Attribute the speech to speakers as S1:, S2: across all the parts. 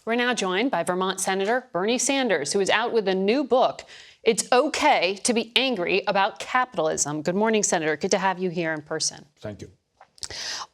S1: We're now joined by Vermont Senator Bernie Sanders, who is out with a new book, It's Okay to Be Angry About Capitalism. Good morning, Senator. Good to have you here in person.
S2: Thank you.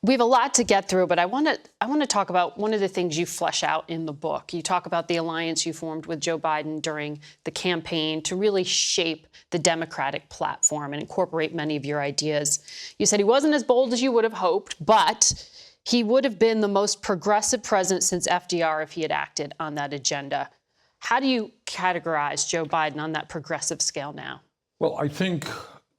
S1: We have a lot to get through, but I want to talk about one of the things you flesh out in the book. You talk about the alliance you formed with Joe Biden during the campaign to really shape the Democratic platform and incorporate many of your ideas. You said he wasn't as bold as you would have hoped, but he would have been the most progressive president since FDR if he had acted on that agenda. How do you categorize Joe Biden on that progressive scale now?
S2: Well, I think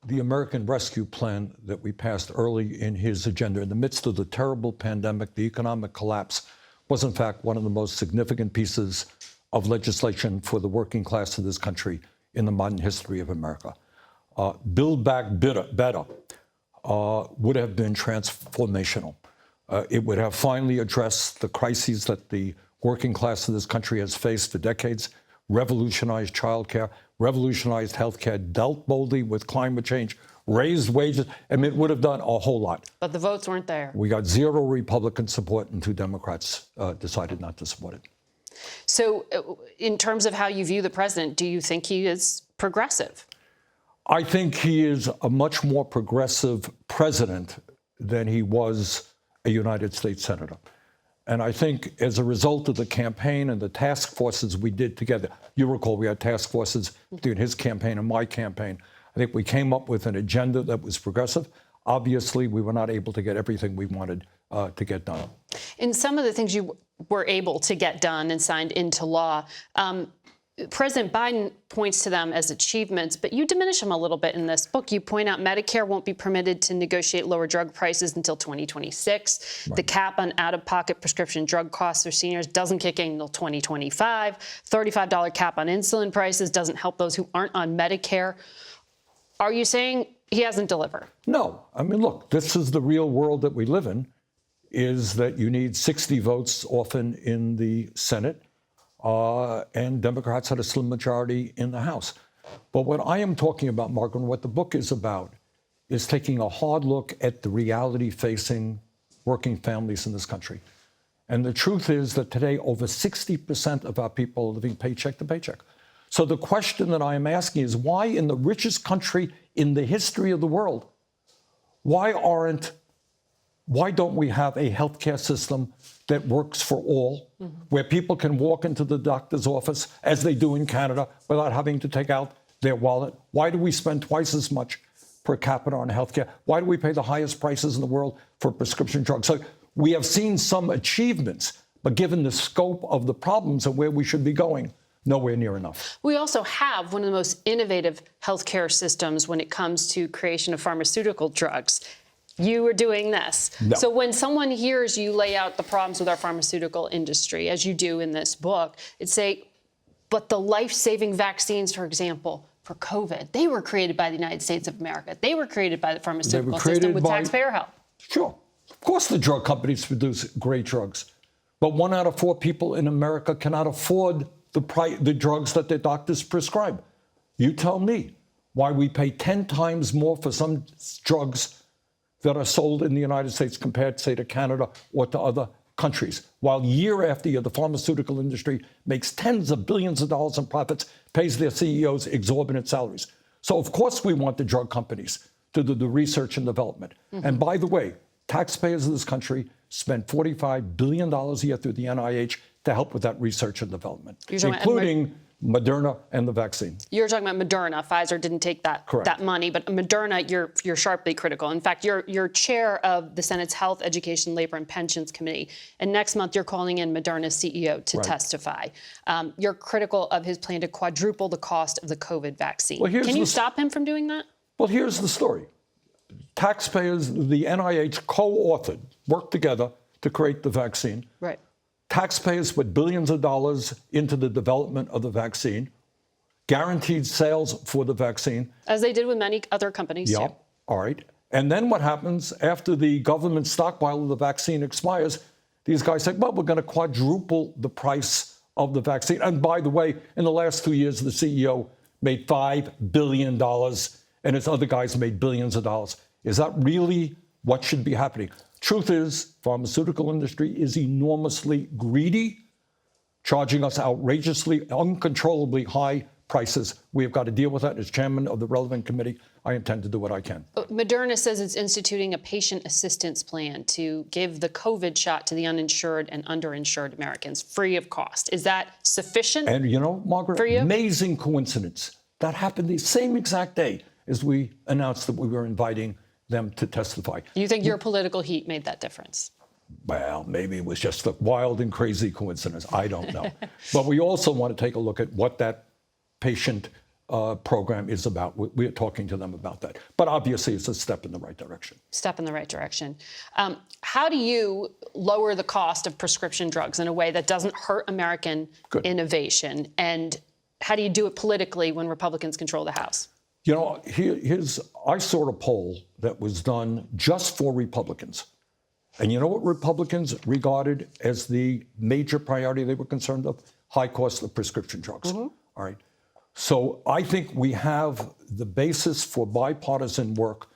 S2: the American Rescue Plan that we passed early in his agenda, in the midst of the terrible pandemic, the economic collapse, was in fact one of the most significant pieces of legislation for the working class of this country in the modern history of America. Build Back Better would have been transformational. It would have finally addressed the crises that the working class of this country has faced for decades, revolutionized childcare, revolutionized healthcare, dealt boldly with climate change, raised wages. I mean, it would have done a whole lot.
S1: But the votes weren't there.
S2: We got 0 Republican support, and 2 Democrats decided not to support it.
S1: So in terms of how you view the president, do you think he is progressive?
S2: I think he is a much more progressive president than he was a United States senator. And I think as a result of the campaign and the task forces we did together, you recall we had task forces during his campaign and my campaign. I think we came up with an agenda that was progressive. Obviously, we were not able to get everything we wanted to get done.
S1: In some of the things you were able to get done and signed into law, President Biden points to them as achievements, but you diminish them a little bit in this book. You point out Medicare won't be permitted to negotiate lower drug prices until 2026. Right. The cap on out-of-pocket prescription drug costs for seniors doesn't kick in until 2025. $35 cap on insulin prices doesn't help those who aren't on Medicare. Are you saying he hasn't delivered?
S2: No. I mean, look, this is the real world that we live in, is that you need 60 votes often in the Senate. And Democrats had a slim majority in the House. But what I am talking about, Margaret, and what the book is about, is taking a hard look at the reality facing working families in this country. And the truth is that today, over 60% of our people are living paycheck to paycheck. So the question that I am asking is, why in the richest country in the history of the world, why don't we have a healthcare system that works for all, where people can walk into the doctor's office, as they do in Canada, without having to take out their wallet? Why do we spend twice as much per capita on healthcare? Why do we pay the highest prices in the world for prescription drugs? So we have seen some achievements, but given the scope of the problems and where we should be going, nowhere near enough.
S1: We also have one of the most innovative healthcare systems when it comes to creation of pharmaceutical drugs. You are doing this. No. So when someone hears you lay out the problems with our pharmaceutical industry, as you do in this book, it'd say, but the life-saving vaccines, for example, for COVID, they were created by the United States of America. They were created by the pharmaceutical system with taxpayer help.
S2: Sure. Of course the drug companies produce great drugs. But 1 out of 4 people in America cannot afford the drugs that their doctors prescribe. You tell me why we pay 10 times more for some drugs that are sold in the United States compared, say, to Canada or to other countries, while year after year the pharmaceutical industry makes tens of billions of dollars in profits, pays their CEOs exorbitant salaries. So of course we want the drug companies to do the research and development. And by the way, taxpayers of this country spend $45 billion a year through the NIH to help with that research and development, including Moderna and the vaccine.
S1: You're talking about Moderna. Pfizer didn't take that money, but Moderna, you're sharply critical. In fact, you're chair of the Senate's Health, Education, Labor, and Pensions Committee. And next month, you're calling in Moderna's CEO to testify. You're critical of his plan to quadruple the cost of the COVID vaccine. Well, can you stop him from doing that?
S2: Well, here's the story. Taxpayers, the NIH co-authored, worked together to create the vaccine.
S1: Right.
S2: Taxpayers put billions of dollars into the development of the vaccine, guaranteed sales for the vaccine.
S1: As they did with many other companies,
S2: too. All right. And then what happens after the government stockpile of the vaccine expires? These guys say, well, we're going to quadruple the price of the vaccine. And by the way, in the last 2 years, the CEO made $5 billion, and his other guys made billions of dollars. Is that really what should be happening? Truth is, pharmaceutical industry is enormously greedy, charging us outrageously, uncontrollably high prices. We have got to deal with that. As chairman of the relevant committee, I intend to do what I can.
S1: Moderna says it's instituting a patient assistance plan to give the COVID shot to the uninsured and underinsured Americans free of cost. Is that sufficient?
S2: And you know, Margaret,
S1: for you?
S2: Amazing coincidence. That happened the same exact day as we announced that we were inviting them to testify.
S1: You think your political heat made that difference?
S2: Well, maybe it was just a wild and crazy coincidence. I don't know. But we also want to take a look at what that patient program is about. We're talking to them about that. But obviously, it's a step in the right direction.
S1: Step in the right direction. How do you lower the cost of prescription drugs in a way that doesn't hurt American innovation? And how do you do it politically when Republicans control the House?
S2: You know, I saw a poll that was done just for Republicans. And you know what Republicans regarded as the major priority they were concerned of? High cost of prescription drugs. All right. So I think we have the basis for bipartisan work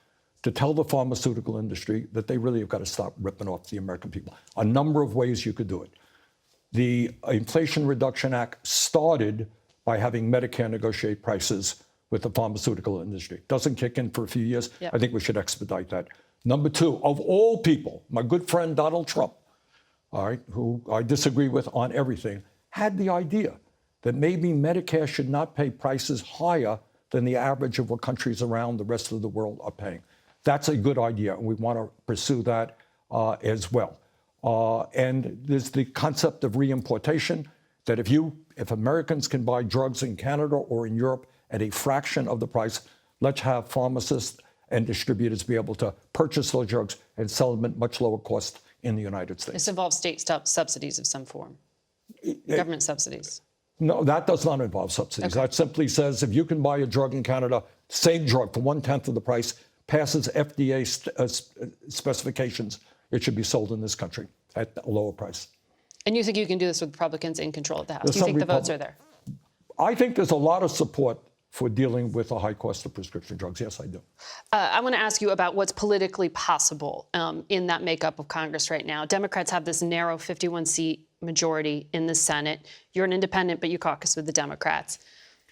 S2: to tell the pharmaceutical industry that they really have got to stop ripping off the American people. A number of ways you could do it. The Inflation Reduction Act started by having Medicare negotiate prices with the pharmaceutical industry. Doesn't kick in for a few years. Yep. I think we should expedite that. Number two, of all people, my good friend Donald Trump, all right, who I disagree with on everything, had the idea that maybe Medicare should not pay prices higher than the average of what countries around the rest of the world are paying. That's a good idea, and we want to pursue that as well. And there's the concept of reimportation, that if Americans can buy drugs in Canada or in Europe at a fraction of the price, let's have pharmacists and distributors be able to purchase those drugs and sell them at much lower cost in the United States.
S1: This involves state subsidies of some form, government subsidies.
S2: No, that does not involve subsidies.
S1: Okay.
S2: That simply says if you can buy a drug in Canada, same drug for 1/10 of the price, passes FDA specifications, it should be sold in this country at a lower price.
S1: And you think you can do this with Republicans in control of the House? Do you think the votes are there?
S2: I think there's a lot of support for dealing with the high cost of prescription drugs. Yes, I do.
S1: I want to ask you about what's politically possible in that makeup of Congress right now. Democrats have this narrow 51-seat majority in the Senate. You're an independent, but you caucus with the Democrats.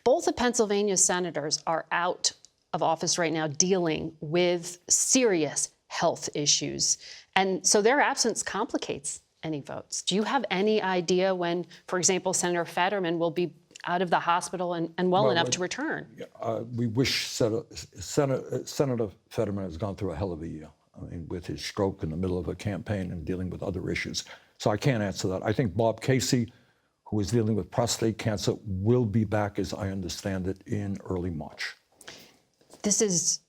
S1: Both of Pennsylvania's senators are out of office right now dealing with serious health issues. And so their absence complicates any votes. Do you have any idea when, for example, Senator Fetterman will be out of the hospital and well enough to return?
S2: We wish Senator Fetterman has gone through a hell of a year. I mean, with his stroke in the middle of a campaign and dealing with other issues. So I can't answer that. I think Bob Casey, who is dealing with prostate cancer, will be back, as I understand it, in early March.
S1: This is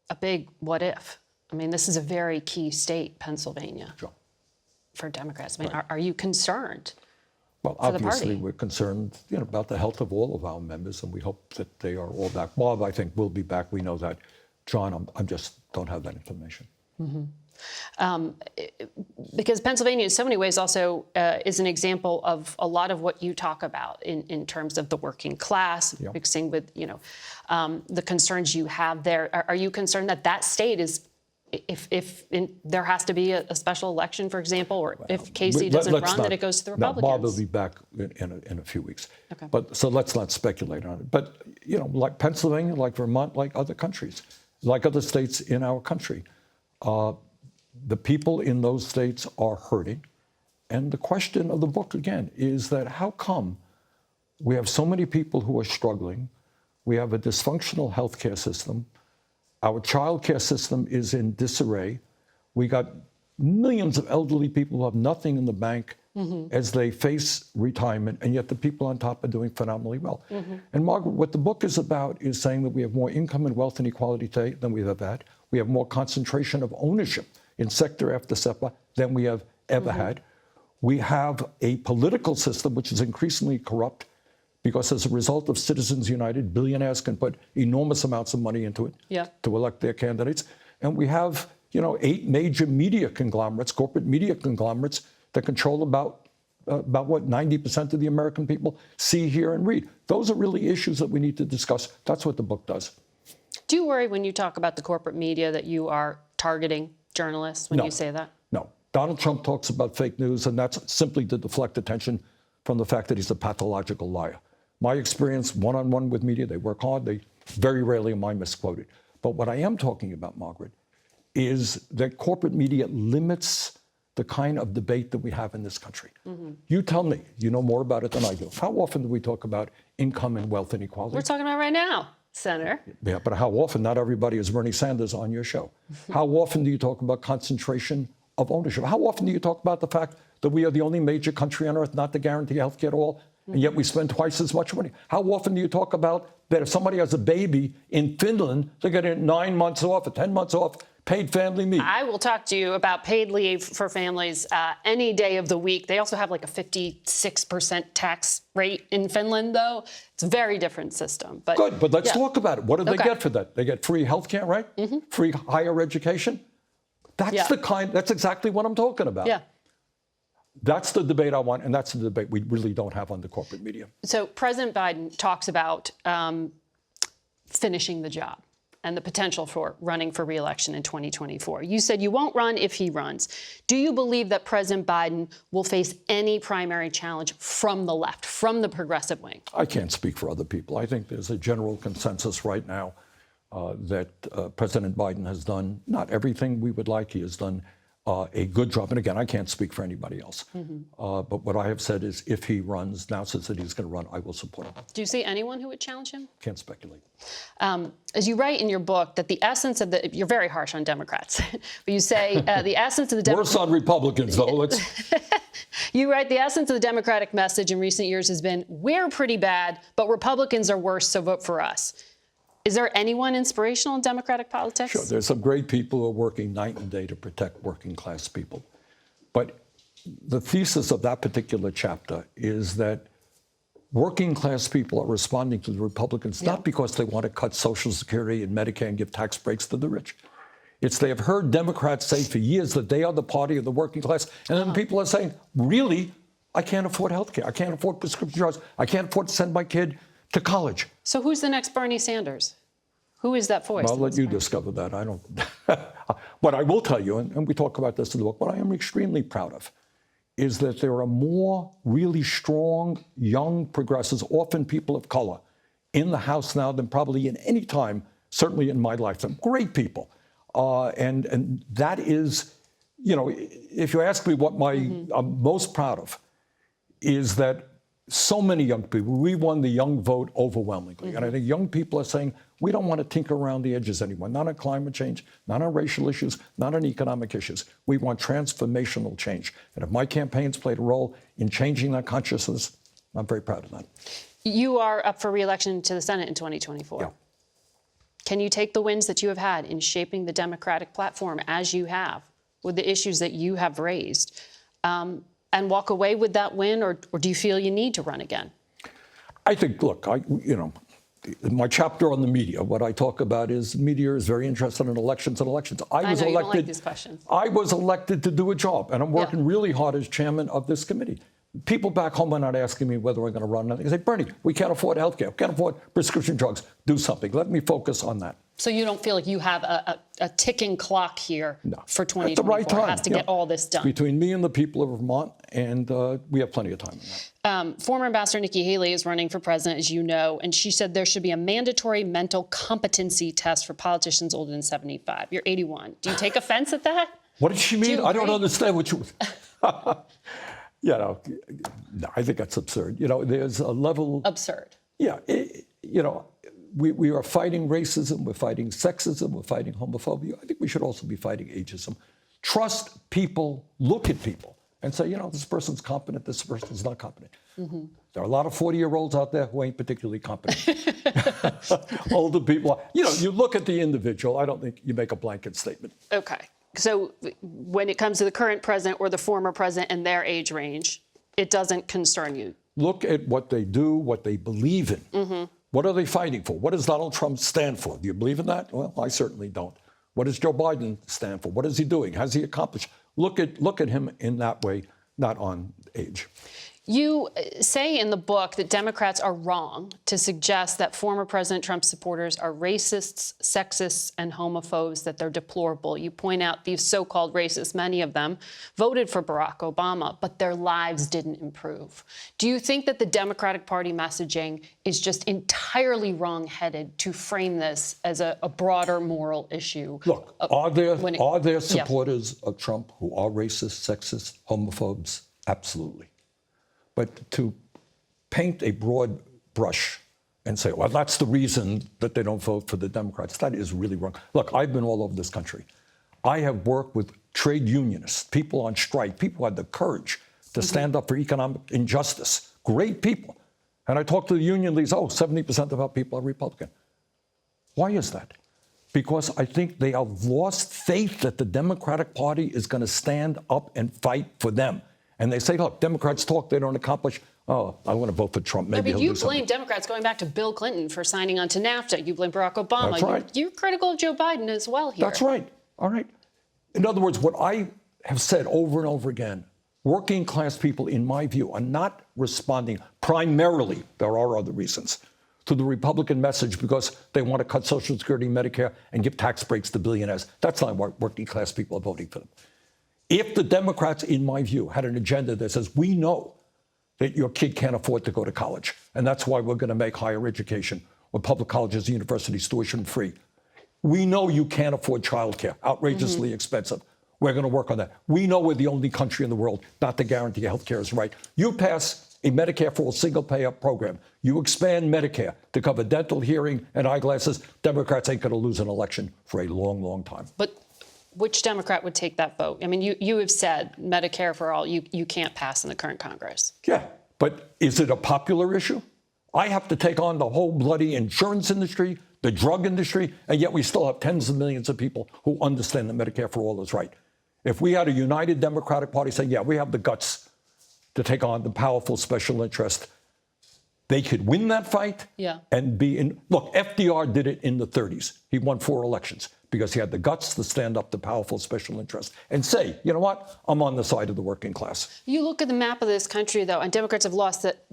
S1: a big what if. I mean, this is a very key state, Pennsylvania, for Democrats. I mean, are you concerned?
S2: Well, obviously, we're concerned, about the health of all of our members, and we hope that they are all back. Bob, I think, will be back. We know that. John, I just don't have that information.
S1: Because Pennsylvania, in so many ways, also is an example of a lot of what you talk about in terms of the working class, mixing with, the concerns you have there. Are you concerned that that state is, if there has to be a special election, for example, or if Casey doesn't run, that it goes to the Republicans?
S2: No, Bob will be back in a few weeks.
S1: Okay.
S2: But so let's not speculate on it. But, like Pennsylvania, like Vermont, like other countries, like other states in our country, the people in those states are hurting. And the question of the book, again, is that how come we have so many people who are struggling? We have a dysfunctional healthcare system. Our child care system is in disarray. We got millions of elderly people who have nothing in the bank as they face retirement, and yet the people on top are doing phenomenally well. And Margaret, what the book is about is saying that we have more income and wealth and equality today than we've ever had. We have more concentration of ownership in sector after sector than we have ever had. We have a political system which is increasingly corrupt because as a result of Citizens United, billionaires can put enormous amounts of money into it to elect their candidates. And we have, 8 major media conglomerates, corporate media conglomerates that control about what 90% of the American people see, hear, and read. Those are really issues that we need to discuss. That's what the book does.
S1: Do you worry when you talk about the corporate media that you are targeting journalists when you say that?
S2: No. Donald Trump talks about fake news, and that's simply to deflect attention from the fact that he's a pathological liar. My experience one-on-one with media, they work hard. They very rarely am I misquoted. But what I am talking about, Margaret, is that corporate media limits the kind of debate that we have in this country. You tell me, you know more about it than I do. How often do we talk about income and wealth inequality?
S1: We're talking about right now, Senator.
S2: Yeah, but how often? Not everybody is Bernie Sanders on your show. How often do you talk about concentration of ownership? How often do you talk about the fact that we are the only major country on earth not to guarantee health care at all, and yet we spend twice as much money? How often do you talk about that if somebody has a baby in Finland, they're getting 9 months off or 10 months off paid family leave?
S1: I will talk to you about paid leave for families any day of the week. They also have like a 56% tax rate in Finland, though. It's a very different system. But
S2: good, but let's talk about it. What do they get for that? They get free health care, right? Free higher education. That's that's exactly what I'm talking about.
S1: Yeah.
S2: That's the debate I want, and that's the debate we really don't have on the corporate media.
S1: So President Biden talks about finishing the job and the potential for running for re-election in 2024. You said you won't run if he runs. Do you believe that President Biden will face any primary challenge from the left, from the progressive wing?
S2: I can't speak for other people. I think there's a general consensus right now that President Biden has done not everything we would like. He has done a good job. And again, I can't speak for anybody else. But what I have said is if he runs, now says that he's going to run, I will support him.
S1: Do you see anyone who would challenge him?
S2: Can't speculate.
S1: As you write in your book that the essence of the, you're very harsh on Democrats, but you say the essence of the
S2: Worse on Republicans, though. Let's.
S1: You write the essence of the Democratic message in recent years has been, we're pretty bad, but Republicans are worse, so vote for us. Is there anyone inspirational in Democratic politics?
S2: Sure, there's some great people who are working night and day to protect working class people. But the thesis of that particular chapter is that working class people are responding to the Republicans not because they want to cut Social Security and Medicare and give tax breaks to the rich. It's they have heard Democrats say for years that they are the party of the working class. And then people are saying, really, I can't afford health care. I can't afford prescription drugs. I can't afford to send my kid to college.
S1: So who's the next Bernie Sanders? Who is that voice?
S2: I'll let you discover that. I don't. What I will tell you, and we talk about this in the book, what I am extremely proud of is that there are more really strong, young progressives, often people of color, in the House now than probably in any time, certainly in my lifetime. Great people. And that is, you know, if you ask me what I'm most proud of, is that so many young people, we won the young vote overwhelmingly. And I think young people are saying, we don't want to tinker around the edges anymore, not on climate change, not on racial issues, not on economic issues. We want transformational change. And if my campaign's played a role in changing that consciousness, I'm very proud of that.
S1: You are up for re-election to the Senate in 2024.
S2: Yeah.
S1: Can you take the wins that you have had in shaping the Democratic platform as you have, with the issues that you have raised, and walk away with that win, or do you feel you need to run again?
S2: I think, look, my chapter on the media, what I talk about is media is very interested in elections and elections.
S1: I know you don't like these questions.
S2: I was elected to do a job, and I'm working really hard as chairman of this committee. People back home are not asking me whether I'm going to run. They say, Bernie, we can't afford health care, can't afford prescription drugs. Do something. Let me focus on that.
S1: So you don't feel like you have a ticking clock here for 2024?
S2: At the right time.
S1: It has to get all this done.
S2: Between me and the people of Vermont, and we have plenty of time on that.
S1: Former Ambassador Nikki Haley is running for president, as you know, and she said there should be a mandatory mental competency test for politicians older than 75. You're 81. Do you take offense at that?
S2: What did she mean? I don't understand what you... No, I think that's absurd. There's a level...
S1: Absurd.
S2: Yeah, we are fighting racism, we're fighting sexism, we're fighting homophobia. I think we should also be fighting ageism. Trust people, look at people, and say, this person's competent, this person's not competent. There are a lot of 40-year-olds out there who ain't particularly competent. Older people, you look at the individual. I don't think you make a blanket statement.
S1: Okay. So when it comes to the current president or the former president and their age range, it doesn't concern you?
S2: Look at what they do, what they believe in. What are they fighting for? What does Donald Trump stand for? Do you believe in that? Well, I certainly don't. What does Joe Biden stand for? What is he doing? Has he accomplished? Look at him in that way, not on age.
S1: You say in the book that Democrats are wrong to suggest that former President Trump supporters are racists, sexists, and homophobes, that they're deplorable. You point out these so-called racists, many of them voted for Barack Obama, but their lives didn't improve. Do you think that the Democratic Party messaging is just entirely wrong-headed to frame this as a broader moral issue?
S2: Look, are there supporters of Trump who are racist, sexist, homophobes? Absolutely. But to paint a broad brush and say, well, that's the reason that they don't vote for the Democrats, that is really wrong. Look, I've been all over this country. I have worked with trade unionists, people on strike, people who had the courage to stand up for economic injustice. Great people. And I talked to the union leaders, 70% of our people are Republican. Why is that? Because I think they have lost faith that the Democratic Party is going to stand up and fight for them. And they say, look, Democrats talk, they don't accomplish. Oh, I want to vote for Trump. Maybe
S1: I mean, you blame Democrats going back to Bill Clinton for signing on to NAFTA. You blame Barack Obama.
S2: That's right.
S1: You're critical of Joe Biden as well here.
S2: That's right. All right. In other words, what I have said over and over again, working class people, in my view, are not responding primarily, there are other reasons, to the Republican message because they want to cut Social Security, Medicare, and give tax breaks to billionaires. That's not why working class people are voting for them. If the Democrats, in my view, had an agenda that says, we know that your kid can't afford to go to college, and that's why we're going to make higher education or public colleges and universities tuition free. We know you can't afford childcare, outrageously expensive. We're going to work on that. We know we're the only country in the world not to guarantee health care is right. You pass a Medicare for all single-payer program. You expand Medicare to cover dental, hearing, and eyeglasses. Democrats ain't going to lose an election for a long, long time.
S1: But which Democrat would take that vote? I mean, you have said Medicare for all, you can't pass in the current Congress.
S2: Yeah, but is it a popular issue? I have to take on the whole bloody insurance industry, the drug industry, and yet we still have tens of millions of people who understand that Medicare for all is right. If we had a united Democratic Party saying, yeah, we have the guts to take on the powerful special interest, they could win that fight and be in. Look, FDR did it in the 30s. He won 4 elections because he had the guts to stand up to powerful special interests and say, you know what, I'm on the side of the working class.
S1: You look at the map of this country, though, and Democrats have lost that,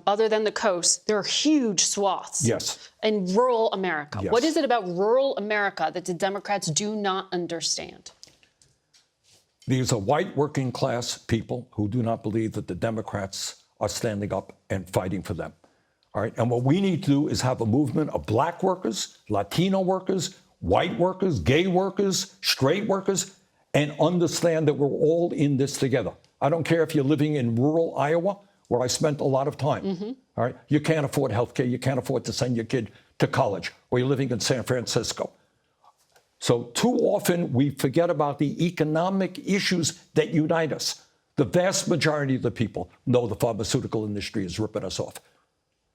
S1: other than the coast, there are huge swaths in rural America. What is it about rural America that the Democrats do not understand?
S2: These are white working class people who do not believe that the Democrats are standing up and fighting for them. All right. And what we need to do is have a movement of black workers, Latino workers, white workers, gay workers, straight workers, and understand that we're all in this together. I don't care if you're living in rural Iowa, where I spent a lot of time. All right. You can't afford health care. You can't afford to send your kid to college, or you're living in San Francisco. So too often we forget about the economic issues that unite us. The vast majority of the people know the pharmaceutical industry is ripping us off.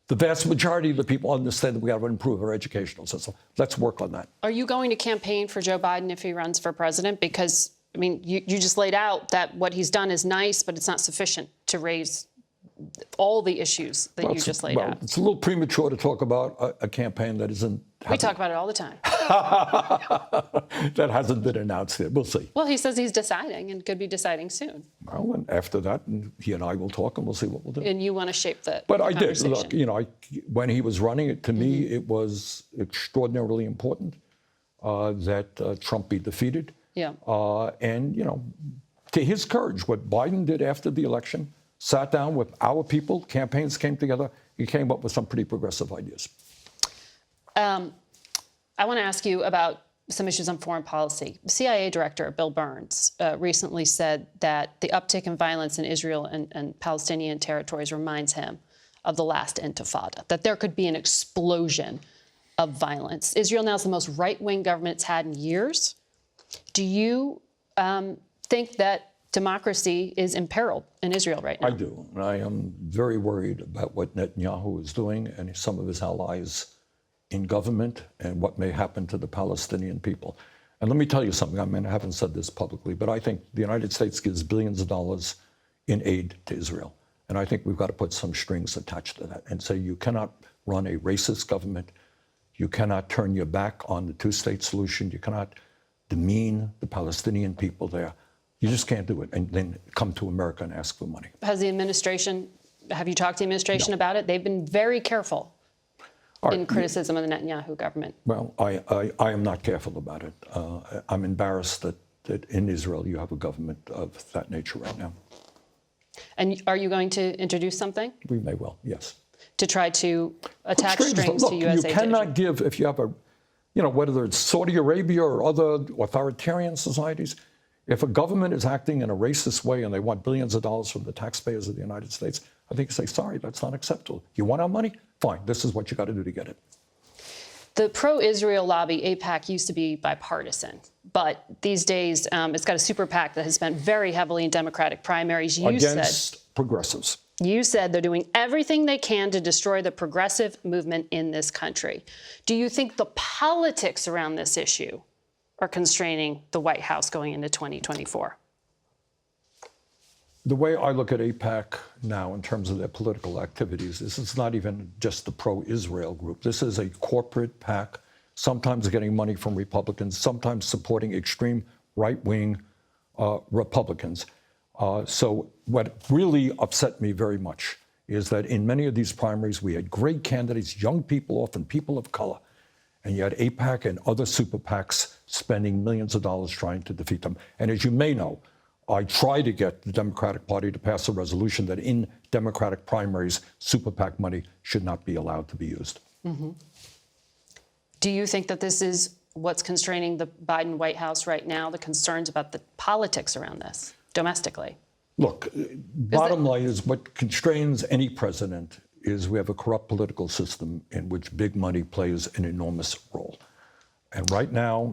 S2: The vast majority of the people understand that we got to improve our educational system. Let's work on that.
S1: Are you going to campaign for Joe Biden if he runs for president? Because, I mean, you just laid out that what he's done is nice, but it's not sufficient to raise all the issues that you just laid out.
S2: It's a little premature to talk about a campaign that isn't.
S1: We talk about it all the time.
S2: That hasn't been announced yet. We'll see.
S1: Well, he says he's deciding and could be deciding soon.
S2: Well, and after that, he and I will talk and we'll see what we'll do.
S1: And you want to shape the
S2: But I did. Look, when he was running it, to me, it was extraordinarily important that Trump be defeated.
S1: Yeah.
S2: And, to his courage, what Biden did after the election, sat down with our people, campaigns came together, he came up with some pretty progressive ideas.
S1: I want to ask you about some issues on foreign policy. CIA Director Bill Burns recently said that the uptick in violence in Israel and Palestinian territories reminds him of the last Intifada, that there could be an explosion of violence. Israel now is the most right-wing government it's had in years. Do you think that democracy is imperiled in Israel right now?
S2: I do. And I am very worried about what Netanyahu is doing and some of his allies in government and what may happen to the Palestinian people. And let me tell you something. I mean, I haven't said this publicly, but I think the United States gives billions of dollars in aid to Israel. And I think we've got to put some strings attached to that and say you cannot run a racist government. You cannot turn your back on the two-state solution. You cannot demean the Palestinian people there. You just can't do it and then come to America and ask for money.
S1: Have you talked to the administration about it? They've been very careful in criticism of the Netanyahu government.
S2: Well, I am not careful about it. I'm embarrassed that in Israel you have a government of that nature right now.
S1: And are you going to introduce something?
S2: We may well, yes.
S1: To try to attach strings to U.S. aid?
S2: You cannot give, if you have whether it's Saudi Arabia or other authoritarian societies, if a government is acting in a racist way and they want billions of dollars from the taxpayers of the United States, I think you say, sorry, that's not acceptable. You want our money? Fine, this is what you got to do to get it.
S1: The pro-Israel lobby, AIPAC, used to be bipartisan, but these days it's got a super PAC that has spent very heavily in Democratic primaries.
S2: Against progressives.
S1: You said they're doing everything they can to destroy the progressive movement in this country. Do you think the politics around this issue are constraining the White House going into 2024?
S2: The way I look at AIPAC now in terms of their political activities, this is not even just the pro-Israel group. This is a corporate PAC, sometimes getting money from Republicans, sometimes supporting extreme right-wing Republicans. So what really upset me very much is that in many of these primaries, we had great candidates, young people, often people of color, and you had AIPAC and other super PACs spending millions of dollars trying to defeat them. And as you may know, I tried to get the Democratic Party to pass a resolution that in Democratic primaries, super PAC money should not be allowed to be used.
S1: Mm-hmm. Do you think that this is what's constraining the Biden White House right now, the concerns about the politics around this domestically?
S2: Look, bottom line is what constrains any president is we have a corrupt political system in which big money plays an enormous role. And right now,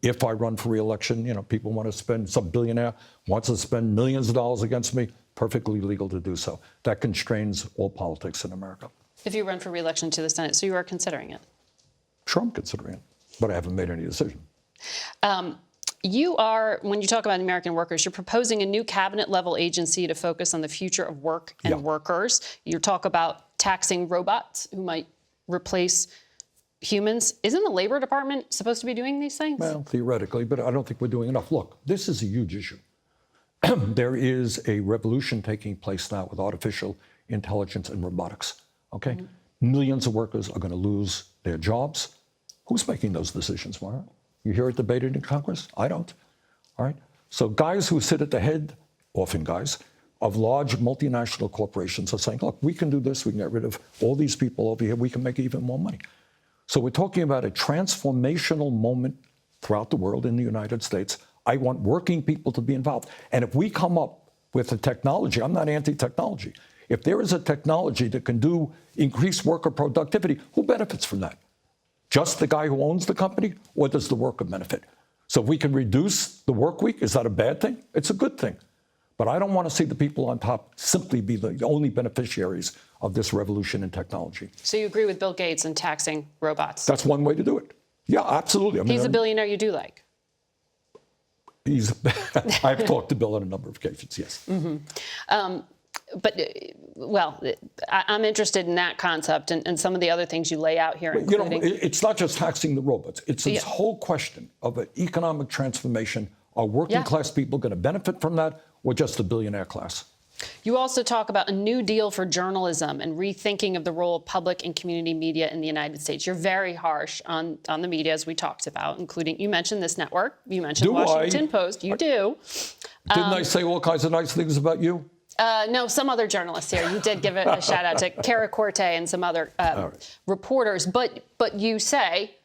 S2: if I run for re-election, people want to spend, some billionaire wants to spend millions of dollars against me, perfectly legal to do so. That constrains all politics in America.
S1: If you run for re-election to the Senate, so you are considering it?
S2: Sure, I'm considering it, but I haven't made any decision.
S1: You are, when you talk about American workers, you're proposing a new cabinet-level agency to focus on the future of work and workers. You talk about taxing robots who might replace humans. Isn't the Labor Department supposed to be doing these things?
S2: Well, theoretically, but I don't think we're doing enough. Look, this is a huge issue. There is a revolution taking place now with artificial intelligence and robotics, okay? Mm-hmm. Millions of workers are going to lose their jobs. Who's making those decisions, Mara? You hear it debated in Congress? I don't. All right? So guys who sit at the head, often guys, of large multinational corporations are saying, look, we can do this. We can get rid of all these people over here. We can make even more money. So we're talking about a transformational moment throughout the world in the United States. I want working people to be involved. And if we come up with a technology, I'm not anti-technology. If there is a technology that can increase worker productivity, who benefits from that? Just the guy who owns the company, or does the worker benefit? So if we can reduce the work week, is that a bad thing? It's a good thing. But I don't want to see the people on top simply be the only beneficiaries of this revolution in technology.
S1: So you agree with Bill Gates in taxing robots?
S2: That's one way to do it. Yeah, absolutely. I mean,
S1: he's a billionaire you do like.
S2: I've talked to Bill on a number of occasions, yes.
S1: Mm-hmm. I'm interested in that concept and some of the other things you lay out here. Including...
S2: it's not just taxing the robots. It's this whole question of an economic transformation. Are working class people going to benefit from that, or just the billionaire class?
S1: You also talk about a new deal for journalism and rethinking of the role of public and community media in the United States. You're very harsh on the media, as we talked about, including, you mentioned this network, you mentioned Washington Post, you do.
S2: Didn't I say all kinds of nice things about you?
S1: No, some other journalists here. You did give it a shout out to Kara Corte and some other reporters, but you say,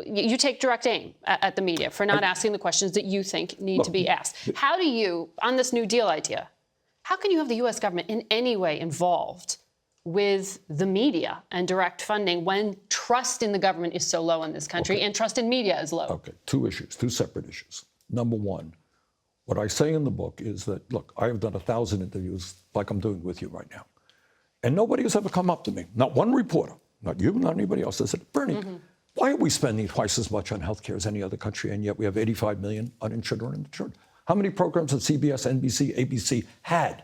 S1: you take direct aim at the media for not asking the questions that you think need to be asked. How do you, on this New Deal idea, how can you have the U.S. government in any way involved with the media and direct funding when trust in the government is so low in this country and trust in media is low?
S2: Okay, two separate issues. Number one, what I say in the book is that, look, I have done 1,000 interviews like I'm doing with you right now. And nobody has ever come up to me, not one reporter, not you, not anybody else, that said, Bernie, why are we spending twice as much on healthcare as any other country, and yet we have 85 million uninsured or uninsured? How many programs have CBS, NBC, ABC had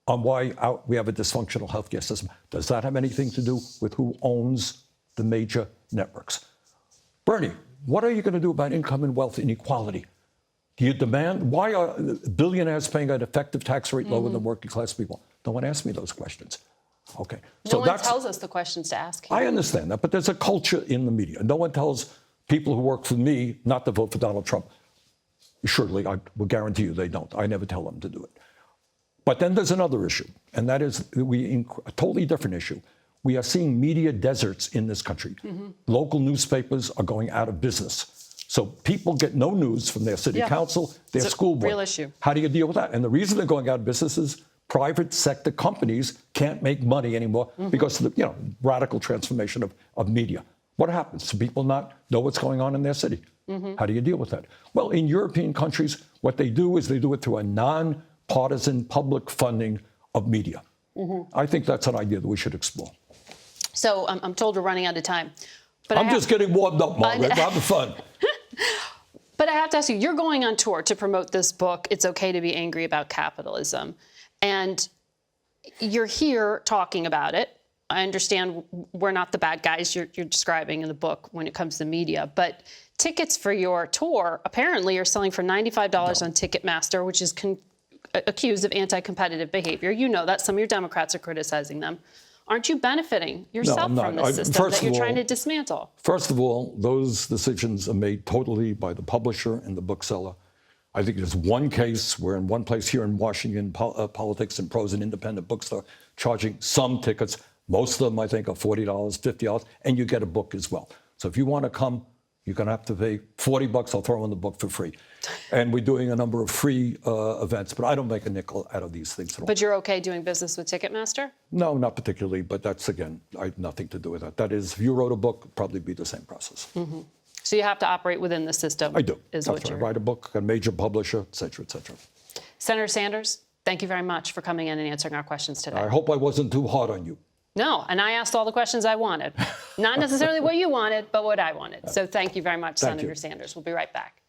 S2: on why we have a dysfunctional healthcare system? Does that have anything to do with who owns the major networks? Bernie, what are you going to do about income and wealth inequality? Do you demand, why are billionaires paying an effective tax rate lower than working class people? No one asked me those questions. Okay.
S1: No one tells us the questions to ask him.
S2: I understand that, but there's a culture in the media. No one tells people who work for me not to vote for Donald Trump. Surely, I will guarantee you they don't. I never tell them to do it. But then there's another issue, and that is a totally different issue. We are seeing media deserts in this country. Local newspapers are going out of business. So people get no news from their city council, their school board.
S1: Real issue.
S2: How do you deal with that? And the reason they're going out of business is private sector companies can't make money anymore because of the radical transformation of media. What happens? Do people not know what's going on in their city? How do you deal with that? Well, in European countries, what they do is they do it through a non-partisan public funding of media. I think that's an idea that we should explore.
S1: So I'm told we're running out of time. But
S2: I'm just getting warmed up, Margaret. I'm having fun.
S1: But I have to ask you, you're going on tour to promote this book, It's Okay to Be Angry About Capitalism. And you're here talking about it. I understand we're not the bad guys you're describing in the book when it comes to media. But tickets for your tour apparently are selling for $95 on Ticketmaster, which is accused of anti-competitive behavior. You know that. Some of your Democrats are criticizing them. Aren't you benefiting yourself from this system that you're trying to dismantle?
S2: First of all, those decisions are made totally by the publisher and the bookseller. I think there's one case where in one place here in Washington, Politics and Prose, an independent bookstore, charging some tickets. Most of them, I think, are $40, $50, and you get a book as well. So if you want to come, you're going to have to pay $40. I'll throw in the book for free. And we're doing a number of free events, but I don't make a nickel out of these things at all.
S1: But you're okay doing business with Ticketmaster?
S2: No, not particularly, but that's, again, I have nothing to do with that. That is, if you wrote a book, it'd probably be the same process.
S1: So you have to operate within the system.
S2: I do.
S1: Is what you're...
S2: write a book, a major publisher, et cetera, et cetera.
S1: Senator Sanders, thank you very much for coming in and answering our questions today.
S2: I hope I wasn't too hard on you.
S1: No, and I asked all the questions I wanted. Not necessarily what you wanted, but what I wanted. So thank you very much, Senator Sanders. We'll be right back.